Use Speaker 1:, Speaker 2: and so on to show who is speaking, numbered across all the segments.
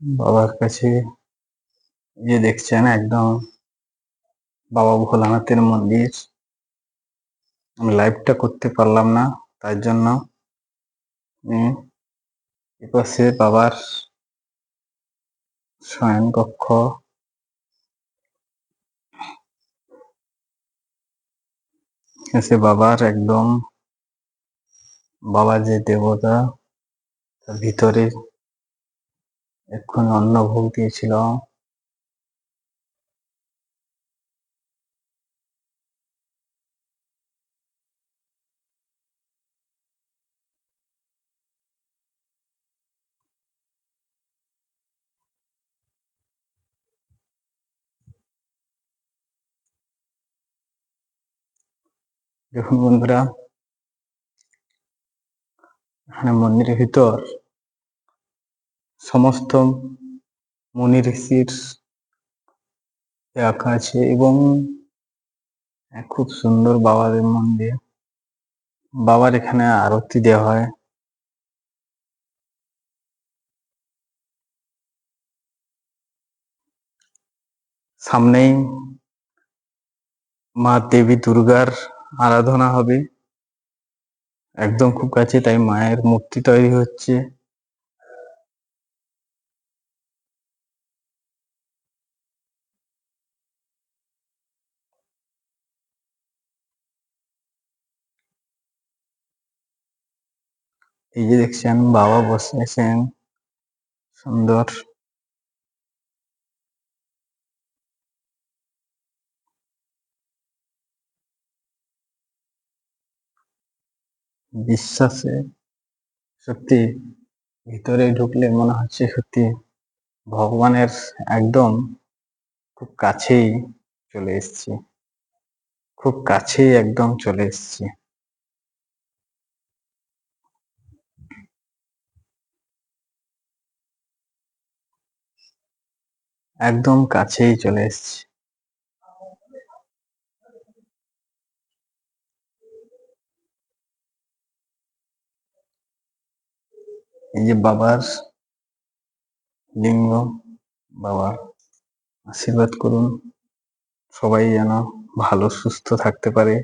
Speaker 1: বাবার কাছে যে দেখছেন একদম বাবা ভোলানাথের মন্দির। আমি লাইভটা করতে পারলাম না, তার জন্য এপাশে বাবার শয়ন কক্ষ, এসে বাবার একদম বাবা যে দেবতা, তার ভিতরে এক্ষুনি অন্নভোগ দিয়েছিল। দেখুন বন্ধুরা, এখানে মন্দিরের ভিতর সমস্ত মুনি ঋষির আঁকা আছে এবং খুব সুন্দর বাবাদের মন্দির। বাবার এখানে আরতি দেওয়া হয়। সামনেই মা দেবী দুর্গার আরাধনা হবে, একদম খুব কাছে, তাই মায়ের মূর্তি তৈরি হচ্ছে। এই যে দেখছেন বাবা বসে আছেন সুন্দর। বিশ্বাসে সত্যি ভিতরে ঢুকলে মনে হচ্ছে সত্যি ভগবানের একদম খুব কাছেই চলে এসেছি, খুব কাছেই একদম চলে এসেছি। একদম কাছেই চলে এসেছি। এই যে বাবার লিঙ্গ, বাবা আশীর্বাদ করুন সবাই যেন ভালো সুস্থ থাকতে পারে,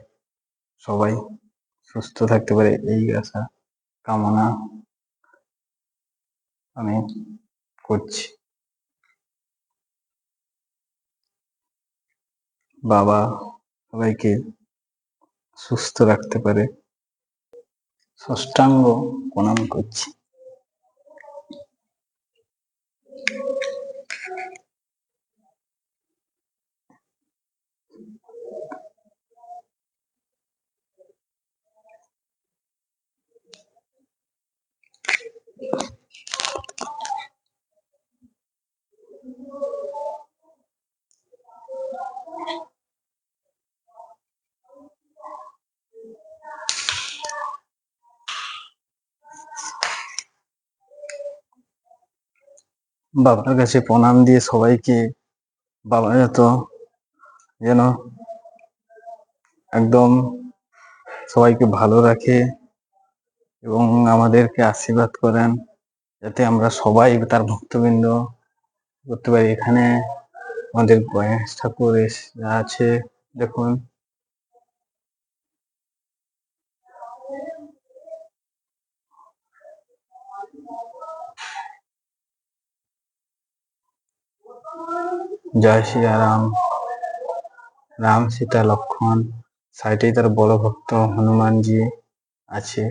Speaker 1: সবাই সুস্থ থাকতে পারে, এই আশা কামনা আমি করছি। বাবা সবাইকে সুস্থ রাখতে পারে, ষষ্ঠাঙ্গ প্রণাম করছি। বাবার কাছে প্রণাম দিয়ে সবাইকে বাবা যেন একদম সবাইকে ভালো রাখে এবং আমাদেরকে আশীর্বাদ করেন, যাতে আমরা সবাই তার ভক্তবৃন্দ করতে পারি। এখানে আমাদের গণেশ ঠাকুর আছে, দেখুন। জয় শ্রী রাম, রাম সীতা লক্ষণ, সাইডেই তার বড় ভক্ত হনুমানজি আছে।